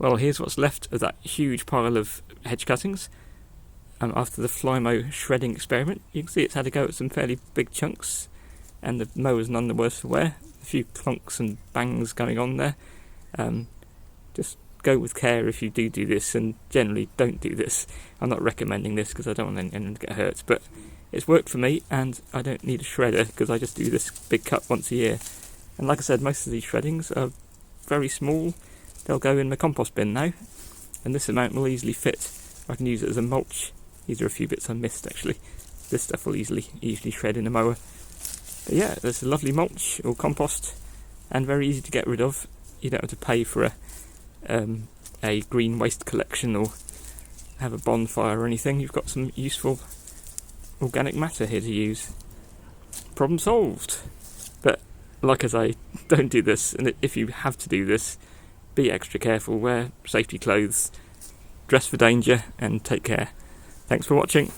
Well, here's what's left of that huge pile of hedge cuttings. After the Flymo shredding experiment, you can see it's had to go at some fairly big chunks, and the mower's none the worse for wear. A few clunks and bangs going on there. Just go with care if you do this, and generally don't do this. I'm not recommending this because I don't want anyone to get hurt, but it's worked for me, and I don't need a shredder because I just do this big cut once a year. And like I said, most of these shreddings are very small. They'll go in the compost bin now, and this amount will easily fit. I can use it as a mulch. These are a few bits I missed actually. This stuff will easily shred in a mower. But yeah, there's a lovely mulch or compost, and very easy to get rid of. You don't have to pay for a green waste collection or have a bonfire or anything. You've got some useful organic matter here to use. Problem solved. But like I say, don't do this, and if you have to do this, be extra careful, wear safety clothes, dress for danger, and take care. Thanks for watching.